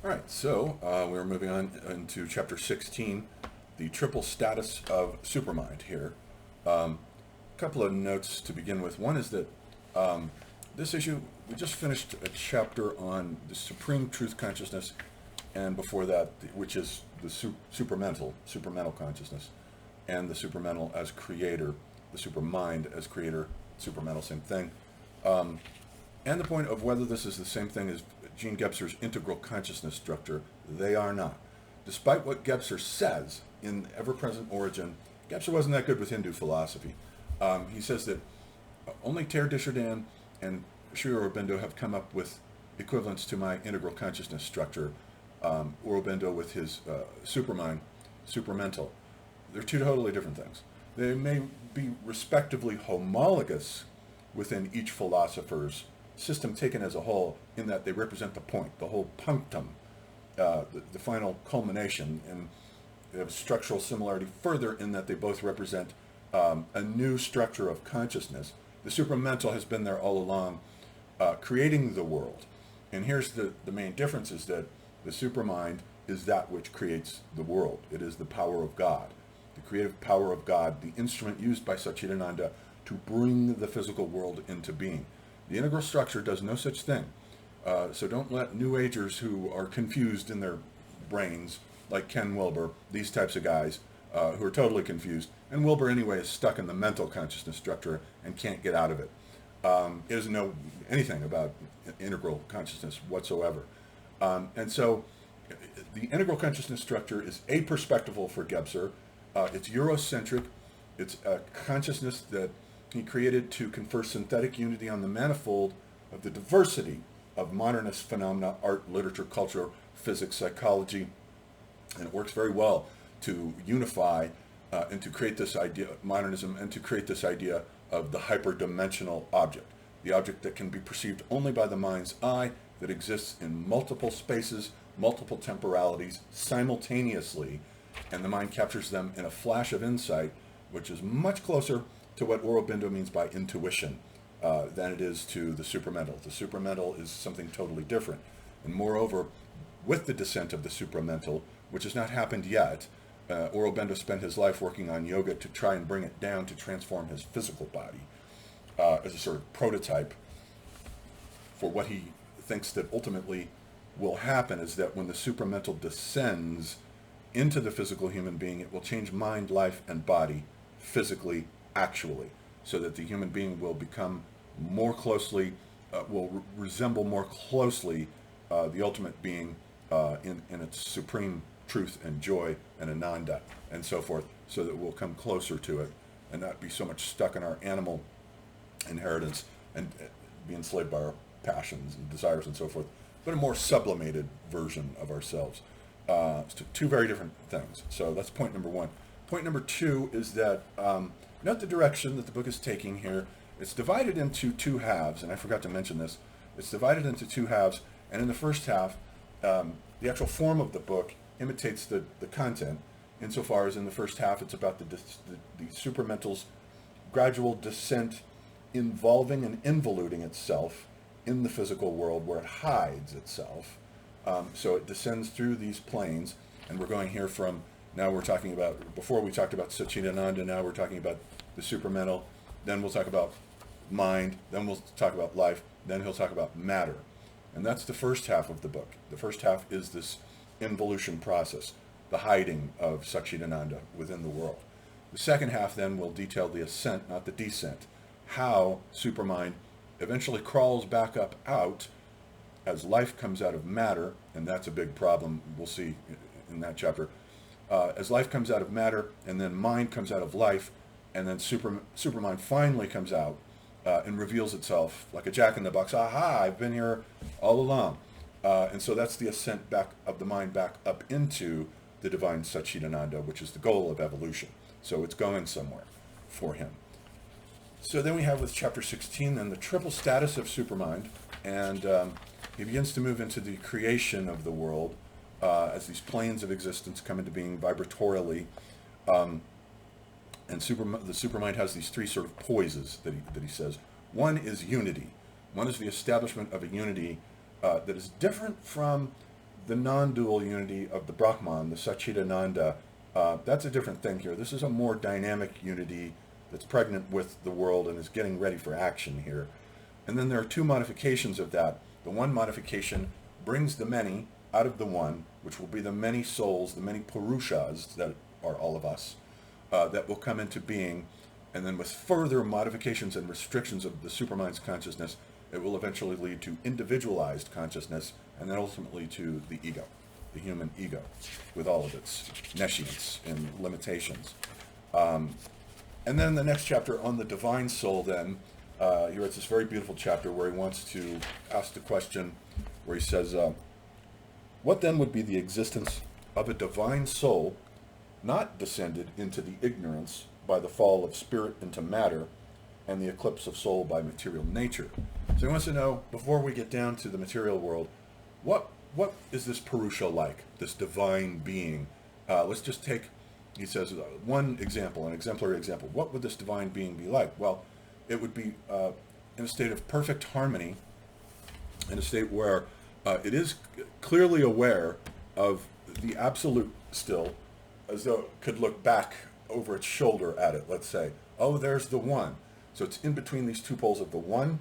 All right, so we're moving on into chapter 16, the triple status of Supermind here. A couple of notes to begin with. One is that this issue, we just finished a chapter on the supreme truth consciousness, and before that, which is the supramental consciousness, and the supramental as creator, the supermind as creator, supramental, same thing. And the point of whether this is the same thing as Gene Gebser's integral consciousness structure, they are not. Despite what Gebser says in Ever-Present Origin, Gebser wasn't that good with Hindu philosophy. He says that only Ter Dishardin and Sri Aurobindo have come up with equivalents to my integral consciousness structure. Aurobindo with his supermind, supramental. They're two totally different things. They may be respectively homologous within each philosopher's system taken as a whole, in that they represent the point, the whole punctum, the final culmination, and they have structural similarity further in that they both represent a new structure of consciousness. The supramental has been there all along, creating the world. And here's the main difference, is that the supermind is that which creates the world. It is the power of God, the creative power of God, the instrument used by Satchidananda to bring the physical world into being. The integral structure does no such thing. So don't let New Agers who are confused in their brains, like Ken Wilber, these types of guys, who are totally confused. And Wilber, anyway, is stuck in the mental consciousness structure and can't get out of it. He doesn't know anything about integral consciousness whatsoever. And so the integral consciousness structure is aperspectival for Gebser. It's Eurocentric. It's a consciousness that he created to confer synthetic unity on the manifold of the diversity of modernist phenomena, art, literature, culture, physics, psychology. And it works very well to unify and to create this idea, modernism, and to create this idea of the hyperdimensional object, the object that can be perceived only by the mind's eye, that exists in multiple spaces, multiple temporalities, simultaneously, and the mind captures them in a flash of insight, which is much closer to what Aurobindo means by intuition than it is to the supramental. The supramental is something totally different. And moreover, with the descent of the supramental, which has not happened yet, Aurobindo spent his life working on yoga to try and bring it down to transform his physical body as a sort of prototype for what he thinks that ultimately will happen, is that when the supramental descends into the physical human being, it will change mind, life, and body physically, actually, so that the human being will become more closely, will resemble more closely the ultimate being in its supreme truth and joy and ananda and so forth, so that we'll come closer to it and not be so much stuck in our animal inheritance and be enslaved by our passions and desires and so forth, but a more sublimated version of ourselves. Two very different things. So that's point number one. Point number two is that note the direction that the book is taking here. It's divided into two halves, and I forgot to mention this. It's divided into two halves, and in the first half, the actual form of the book imitates the content, insofar as in the first half it's about the supramental's gradual descent, involving and involuting itself in the physical world where it hides itself. So it descends through these planes, and we're going here from, now we're talking about, before we talked about Satchidananda, now we're talking about the supramental, then we'll talk about mind, then we'll talk about life, then he'll talk about matter. And that's the first half of the book. The first half is this involution process, the hiding of Satchidananda within the world. The second half then will detail the ascent, not the descent, how Supermind eventually crawls back up out as life comes out of matter, and that's a big problem we'll see in that chapter. As life comes out of matter, and then mind comes out of life, and then Supermind finally comes out and reveals itself like a jack-in-the-box. Aha, I've been here all along. And so that's the ascent back of the mind back up into the divine Satchidananda, which is the goal of evolution. So it's going somewhere for him. So then we have with chapter 16 then the triple status of Supermind, and he begins to move into the creation of the world as these planes of existence come into being vibratorily. And the Supermind has these three sort of poises that he says. One is unity. One is the establishment of a unity that is different from the non-dual unity of the Brahman, the Satchidananda, that's a different thing here. This is a more dynamic unity that's pregnant with the world and is getting ready for action here. And then there are two modifications of that. The one modification brings the many out of the one, which will be the many souls, the many purushas that are all of us, that will come into being. And then with further modifications and restrictions of the supermind's consciousness, it will eventually lead to individualized consciousness, and then ultimately to the ego, the human ego, with all of its nescience and limitations. And then the next chapter on the divine soul, then, he writes this very beautiful chapter where he wants to ask the question, where he says, what then would be the existence of a divine soul not descended into the ignorance by the fall of spirit into matter and the eclipse of soul by material nature? So he wants to know, before we get down to the material world, what is this Purusha like, this divine being? Let's just take, he says, one example, an exemplary example. What would this divine being be like? Well, it would be in a state of perfect harmony, in a state where it is clearly aware of the absolute still, as though it could look back over its shoulder at it, let's say. Oh, there's the one. So it's in between these two poles of the one,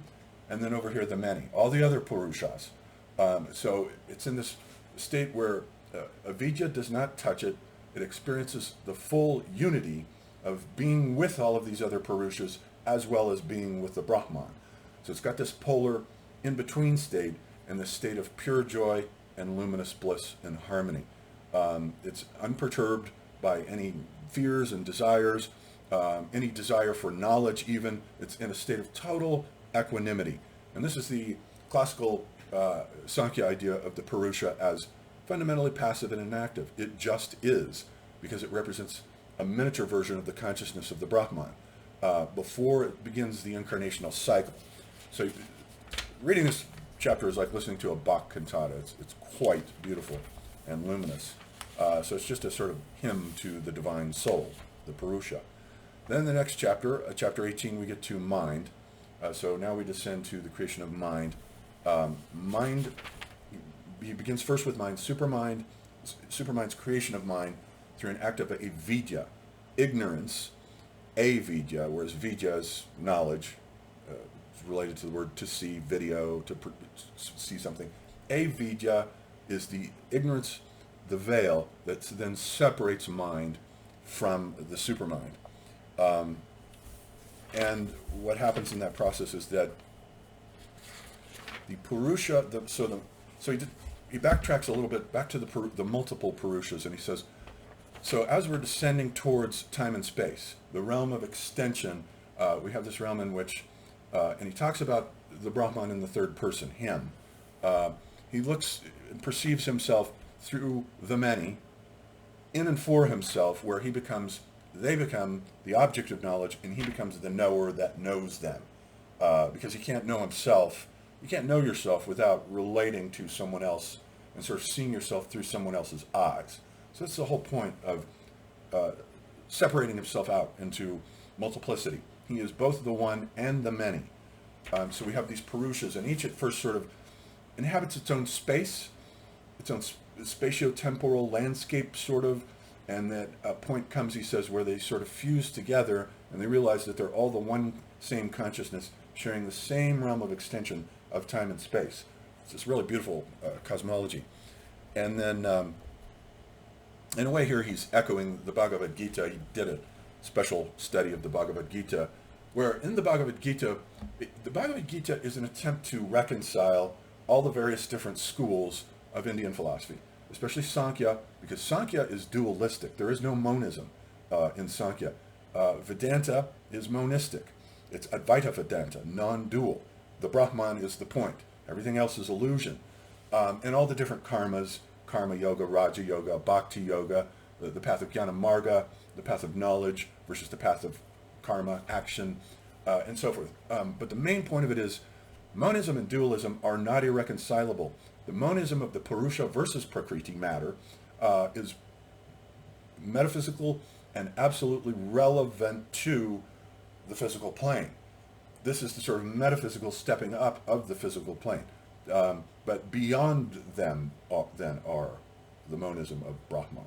and then over here the many, all the other Purushas. So it's in this state where avidya does not touch it. It experiences the full unity of being with all of these other Purushas as well as being with the Brahman. So it's got this polar in-between state, and this state of pure joy and luminous bliss and harmony. It's unperturbed by any fears and desires, any desire for knowledge even. It's in a state of total equanimity. And this is the classical Sankhya idea of the Purusha as fundamentally passive and inactive. It just is, because it represents a miniature version of the consciousness of the Brahman before it begins the incarnational cycle. So reading this chapter is like listening to a Bach cantata. It's quite beautiful and luminous. So it's just a sort of hymn to the divine soul, the Purusha. Then the next chapter, chapter 18, we get to mind. So now we descend to the creation of mind. Mind, he begins first with mind, supermind's creation of mind through an act of avidya, ignorance, avidya, whereas vidya is knowledge, it's related to the word to see, video, to see something. Avidya is the ignorance, the veil that then separates mind from the supermind. And what happens in that process is that the Purusha, he backtracks a little bit back to the multiple Purushas, and he says, so as we're descending towards time and space, the realm of extension, we have this realm in which, and he talks about the Brahman in the third person, him. He looks and perceives himself through the many, in and for himself, where they become the object of knowledge, and he becomes the knower that knows them. Because he can't know himself. You can't know yourself without relating to someone else and sort of seeing yourself through someone else's eyes. So that's the whole point of separating himself out into multiplicity. He is both the one and the many. So we have these Purushas, and each at first sort of inhabits its own space, its own spatio-temporal landscape, sort of, and that a point comes, he says, where they sort of fuse together, and they realize that they're all the one same consciousness, sharing the same realm of extension of time and space. It's this really beautiful cosmology. And then, in a way here, he's echoing the Bhagavad Gita. He did a special study of the Bhagavad Gita, where in the Bhagavad Gita is an attempt to reconcile all the various different schools of Indian philosophy, especially Sankhya, because Sankhya is dualistic. There is no monism in Sankhya. Vedanta is monistic. It's Advaita Vedanta, non-dual. The Brahman is the point. Everything else is illusion. And all the different karmas, karma yoga, raja yoga, bhakti yoga, the path of jnana marga, the path of knowledge versus the path of karma, action, and so forth. But the main point of it is monism and dualism are not irreconcilable. The monism of the Purusha versus Prakriti matter is metaphysical and absolutely relevant to the physical plane. This is the sort of metaphysical stepping up of the physical plane. But beyond them then are the monism of Brahman.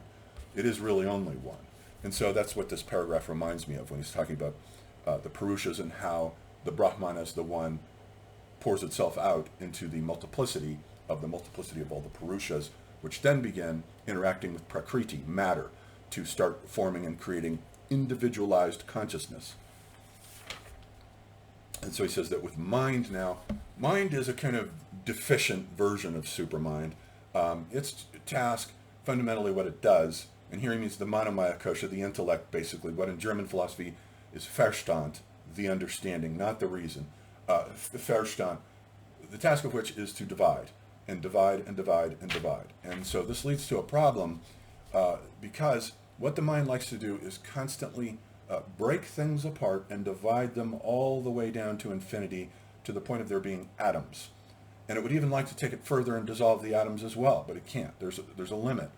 It is really only one. And so that's what this paragraph reminds me of when he's talking about the Purushas and how the Brahman as the one pours itself out into the multiplicity of all the Purushas, which then begin interacting with Prakriti, matter, to start forming and creating individualized consciousness. And so he says that with mind now, mind is a kind of deficient version of supermind. Its task, fundamentally what it does, and here he means the Manomaya kosha, the intellect basically, what in German philosophy is Verstand, the understanding, not the reason. Verstand, the task of which is to divide, and divide, and divide, and divide. And so this leads to a problem, because what the mind likes to do is constantly break things apart and divide them all the way down to infinity, to the point of there being atoms. And it would even like to take it further and dissolve the atoms as well, but it can't. There's a limit.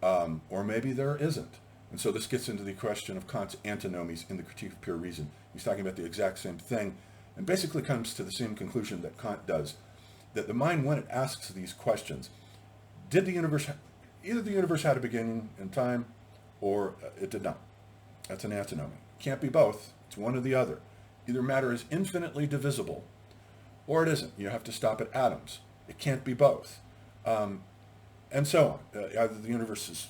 Or maybe there isn't. And so this gets into the question of Kant's antinomies in the Critique of Pure Reason. He's talking about the exact same thing, and basically comes to the same conclusion that Kant does, that the mind, when it asks these questions, did the universe, either the universe had a beginning in time, or it did not. That's an antinomy. Can't be both. It's one or the other. Either matter is infinitely divisible, or it isn't. You have to stop at atoms. It can't be both. And so on. Either the universe is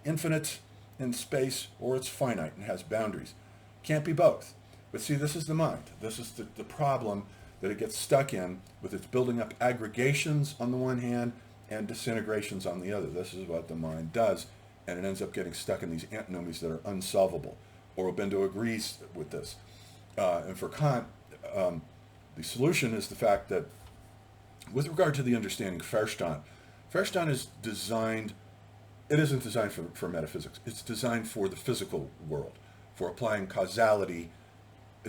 infinite in space, or it's finite and has boundaries. Can't be both. But see, this is the mind. This is the problem that it gets stuck in, with its building up aggregations on the one hand and disintegrations on the other. This is what the mind does, and it ends up getting stuck in these antinomies that are unsolvable. Aurobindo agrees with this. And for Kant, the solution is the fact that, with regard to the understanding Verstand is designed, it isn't designed for metaphysics. It's designed for the physical world, for applying causality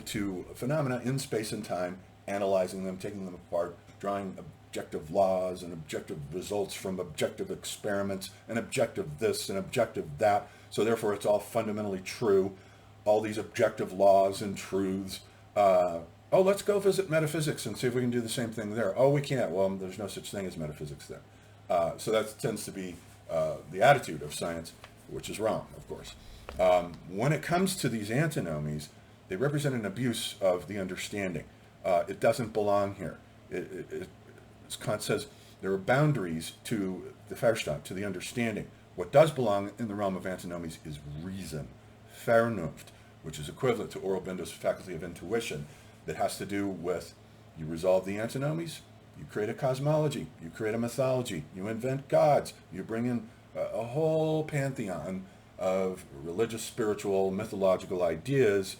to phenomena in space and time, analyzing them, taking them apart, drawing objective laws and objective results from objective experiments, and objective this and objective that. So therefore it's all fundamentally true, all these objective laws and truths. Oh, let's go visit metaphysics and see if we can do the same thing there. Oh, we can't. Well, there's no such thing as metaphysics there. So that tends to be the attitude of science, which is wrong, of course. When it comes to these antinomies, they represent an abuse of the understanding. It doesn't belong here. As Kant says, there are boundaries to the Verstand, to the understanding. What does belong in the realm of antinomies is reason, Vernunft, which is equivalent to Aurobindo's faculty of intuition, that has to do with, you resolve the antinomies, you create a cosmology, you create a mythology, you invent gods, you bring in a whole pantheon of religious, spiritual, mythological ideas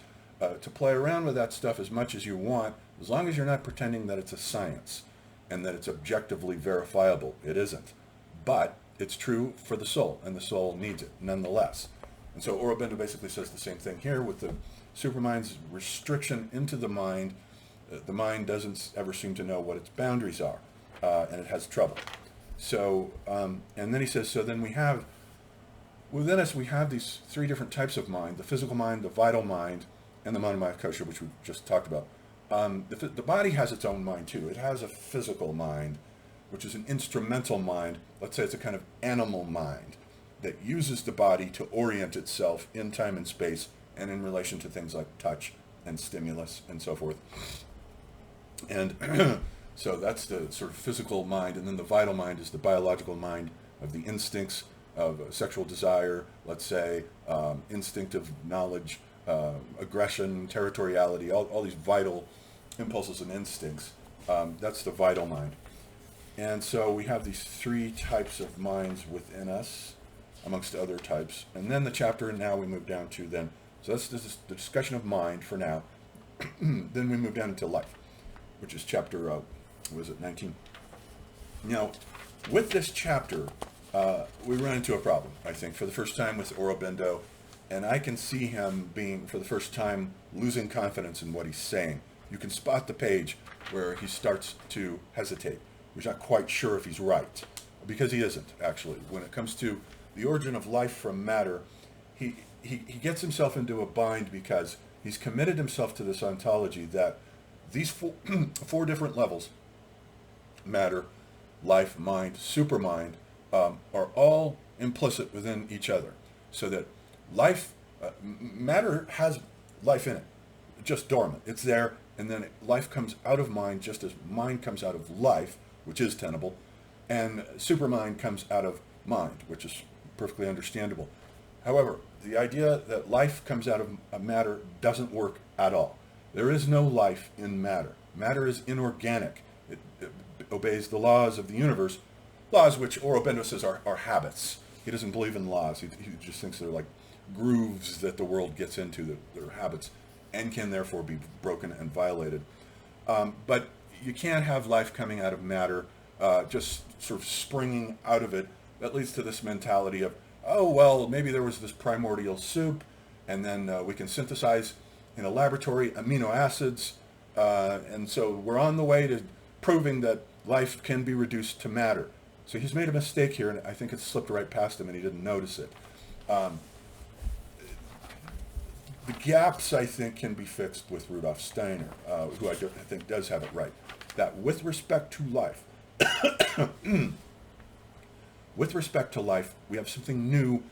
to play around with that stuff as much as you want, as long as you're not pretending that it's a science and that it's objectively verifiable. It isn't. But it's true for the soul, and the soul needs it nonetheless. And so Aurobindo basically says the same thing here with the supermind's restriction into the mind. The mind doesn't ever seem to know what its boundaries are, and it has trouble. So, and then he says, so then within us we have these three different types of mind: the physical mind, the vital mind, and the Manomaya kosha, which we just talked about. The body has its own mind too. It has a physical mind, which is an instrumental mind. Let's say it's a kind of animal mind that uses the body to orient itself in time and space, and in relation to things like touch and stimulus and so forth. And so that's the sort of physical mind. And then the vital mind is the biological mind of the instincts of sexual desire, let's say, instinctive knowledge, aggression, territoriality, all these vital impulses and instincts. That's the vital mind. And so we have these three types of minds within us, amongst other types. And then the chapter, now we move down to then, so that's the discussion of mind for now. Then we move down into life, which is chapter, 19? Now, with this chapter, we run into a problem, I think, for the first time with Aurobindo, and I can see him being, for the first time, losing confidence in what he's saying. You can spot the page where he starts to hesitate. He's not quite sure if he's right, because he isn't, actually. When it comes to the origin of life from matter, he gets himself into a bind because he's committed himself to this ontology that these four different levels matter, life, mind, supermind, are all implicit within each other. So that life, matter has life in it, just dormant. It's there, and then life comes out of mind, just as mind comes out of life, which is tenable, and supermind comes out of mind, which is perfectly understandable. However, the idea that life comes out of matter doesn't work at all. There is no life in matter. Matter is inorganic. It obeys the laws of the universe, laws which Aurobindo says are habits. He doesn't believe in laws. He just thinks they're like grooves that the world gets into, that are habits, and can therefore be broken and violated. But you can't have life coming out of matter, just sort of springing out of it. That leads to this mentality of, oh, well, maybe there was this primordial soup, and then we can synthesize in a laboratory amino acids, and so we're on the way to proving that life can be reduced to matter. So he's made a mistake here, and I think it slipped right past him, and he didn't notice it. The gaps, I think, can be fixed with Rudolf Steiner, who I think does have it right. That with respect to life, we have something new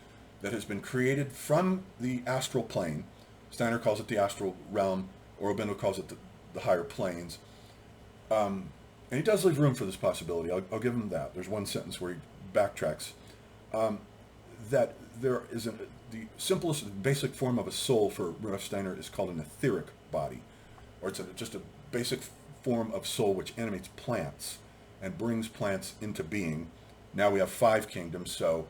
that has been created from the astral plane. Steiner calls it the astral realm. Aurobindo calls it the higher planes. And he does leave room for this possibility. I'll give him that. There's one sentence where he backtracks. That there is the simplest basic form of a soul for Rudolf Steiner is called an etheric body. Or it's just a basic form of soul which animates plants and brings plants into being. Now we have 5 kingdoms, so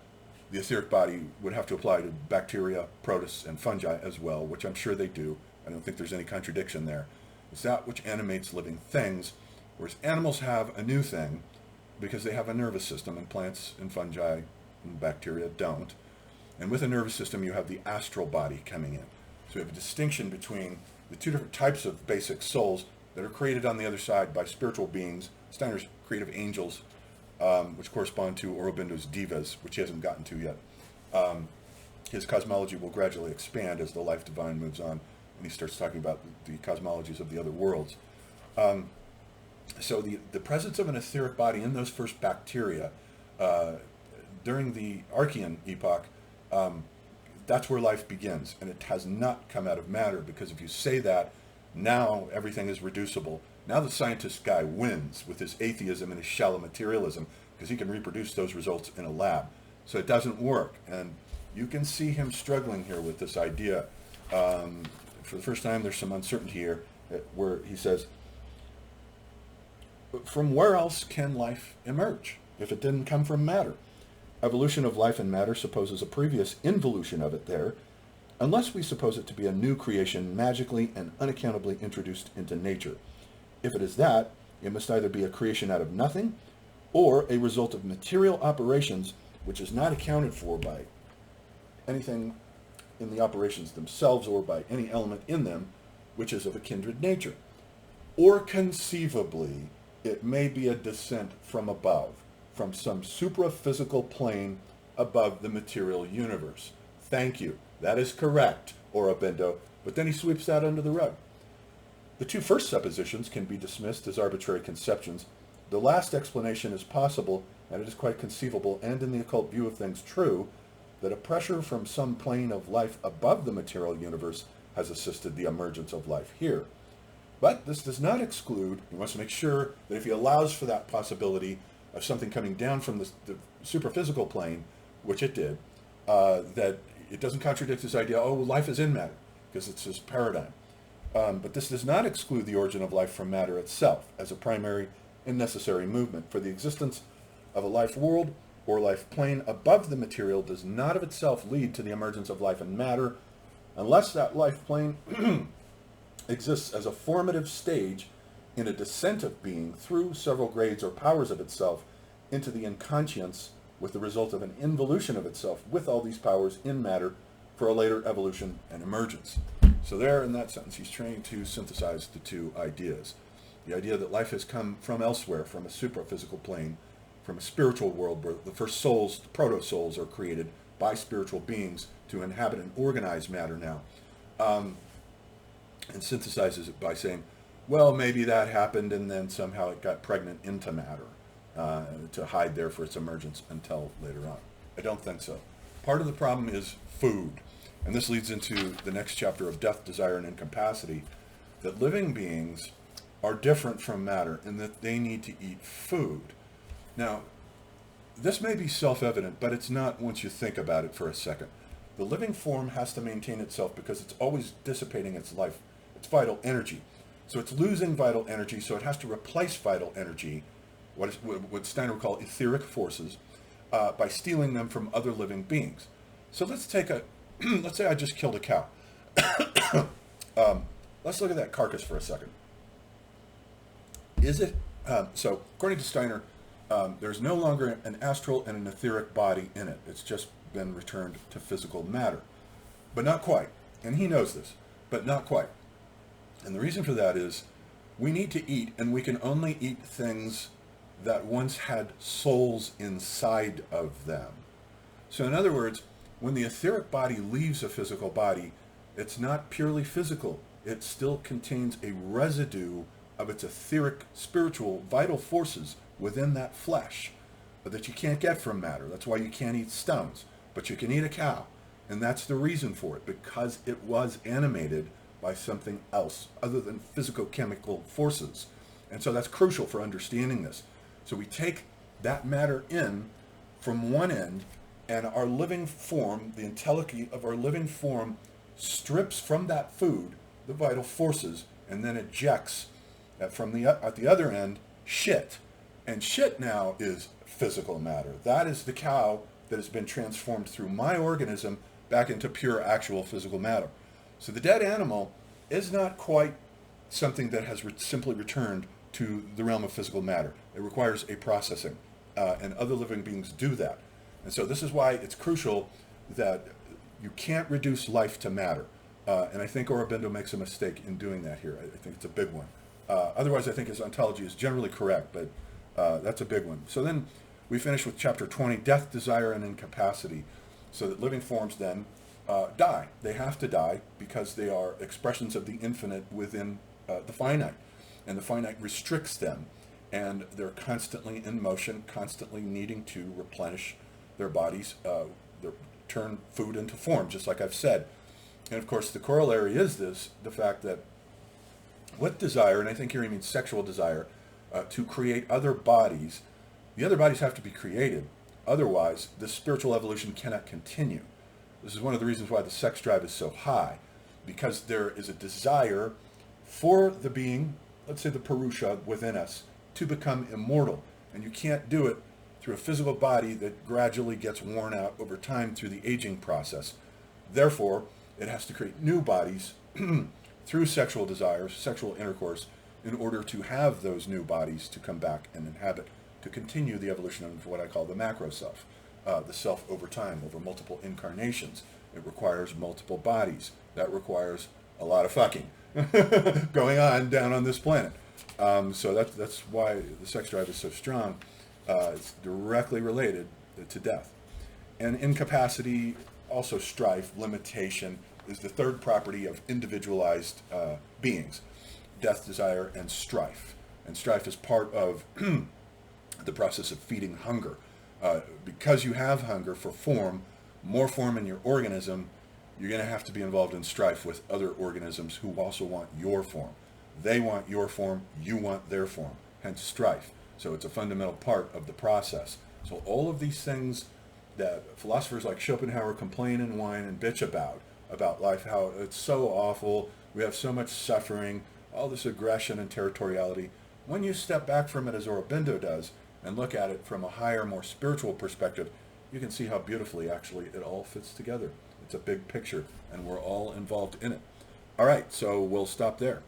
the etheric body would have to apply to bacteria, protists, and fungi as well, which I'm sure they do. I don't think there's any contradiction there. It's that which animates living things, whereas animals have a new thing because they have a nervous system, and plants and fungi and bacteria don't. And with a nervous system, you have the astral body coming in. So we have a distinction between the 2 different types of basic souls that are created on the other side by spiritual beings, Steiner's creative angels, which correspond to Aurobindo's divas, which he hasn't gotten to yet. His cosmology will gradually expand as the life divine moves on, and he starts talking about the cosmologies of the other worlds. So the presence of an etheric body in those first bacteria during the Archean epoch, that's where life begins, and it has not come out of matter, because if you say that, now everything is reducible. Now the scientist guy wins with his atheism and his shallow materialism, because he can reproduce those results in a lab. So it doesn't work, and you can see him struggling here with this idea. For the first time, there's some uncertainty here, where he says, from where else can life emerge if it didn't come from matter? Evolution of life and matter supposes a previous involution of it there, unless we suppose it to be a new creation magically and unaccountably introduced into nature. If it is that, it must either be a creation out of nothing, or a result of material operations which is not accounted for by anything in the operations themselves or by any element in them which is of a kindred nature. Or conceivably, it may be a descent from above, from some supraphysical plane above the material universe. Thank you. That is correct, Aurobindo, but then he sweeps that under the rug. The 2 first suppositions can be dismissed as arbitrary conceptions. The last explanation is possible, and it is quite conceivable, and in the occult view of things true, that a pressure from some plane of life above the material universe has assisted the emergence of life here. But this does not exclude, he wants to make sure that if he allows for that possibility of something coming down from the superphysical plane, which it did, that it doesn't contradict this idea, oh, life is in matter, because it's his paradigm. But this does not exclude the origin of life from matter itself as a primary and necessary movement, for the existence of a life world or life plane above the material does not of itself lead to the emergence of life and matter, unless that life plane exists as a formative stage in a descent of being through several grades or powers of itself into the inconscience, with the result of an involution of itself with all these powers in matter for a later evolution and emergence. So there, in that sentence, he's trying to synthesize the 2 ideas. The idea that life has come from elsewhere, from a supraphysical plane, from a spiritual world where the first souls, the proto-souls, are created by spiritual beings to inhabit and organize matter now. And synthesizes it by saying, well, maybe that happened and then somehow it got pregnant into matter to hide there for its emergence until later on. I don't think so. Part of the problem is food. And this leads into the next chapter of death, desire, and incapacity, that living beings are different from matter in that they need to eat food. Now, this may be self-evident, but it's not once you think about it for a second. The living form has to maintain itself because it's always dissipating its life, its vital energy. So it's losing vital energy, so it has to replace vital energy, what Steiner would call etheric forces, by stealing them from other living beings. So let's take let's say I just killed a cow. Let's look at that carcass for a second. Is it, so according to Steiner, there's no longer an astral and an etheric body in it. It's just been returned to physical matter. But not quite. And he knows this, but not quite. And the reason for that is we need to eat, and we can only eat things that once had souls inside of them. So in other words, when the etheric body leaves a physical body, it's not purely physical. It still contains a residue of its etheric, spiritual, vital forces within that flesh that you can't get from matter. That's why you can't eat stones, but you can eat a cow. And that's the reason for it, because it was animated by something else other than physical-chemical forces. And so that's crucial for understanding this. So we take that matter in from one end, and our living form, the entelechy of our living form, strips from that food the vital forces and then ejects at the other end shit. And shit now is physical matter. That is the cow that has been transformed through my organism back into pure actual physical matter. So the dead animal is not quite something that has simply returned to the realm of physical matter. It requires a processing, and other living beings do that. And so this is why it's crucial that you can't reduce life to matter. And I think Aurobindo makes a mistake in doing that here. I think it's a big one. Otherwise, I think his ontology is generally correct, but that's a big one. So then we finish with chapter 20, death, desire, and incapacity. So that living forms then die. They have to die because they are expressions of the infinite within the finite. And the finite restricts them. And they're constantly in motion, constantly needing to replenish their bodies, turn food into form, just like I've said. And of course, the corollary is the fact that with desire, and I think here he means sexual desire, to create other bodies, the other bodies have to be created. Otherwise, the spiritual evolution cannot continue. This is one of the reasons why the sex drive is so high, because there is a desire for the being, let's say the Purusha within us, to become immortal. And you can't do it through a physical body that gradually gets worn out over time through the aging process. Therefore, it has to create new bodies through sexual desires, sexual intercourse, in order to have those new bodies to come back and inhabit, to continue the evolution of what I call the macro self, the self over time, over multiple incarnations. It requires multiple bodies. That requires a lot of fucking going on down on this planet. So that's why the sex drive is so strong. It's directly related to death. And incapacity, also strife, limitation, is the third property of individualized beings. Death, desire, and strife. And strife is part of the process of feeding hunger. Because you have hunger for form, more form in your organism, you're going to have to be involved in strife with other organisms who also want your form. They want your form, you want their form, hence strife. So it's a fundamental part of the process. So all of these things that philosophers like Schopenhauer complain and whine and bitch about life, how it's so awful, we have so much suffering, all this aggression and territoriality. When you step back from it, as Aurobindo does, and look at it from a higher, more spiritual perspective, you can see how beautifully actually it all fits together. It's a big picture, and we're all involved in it. All right, so we'll stop there.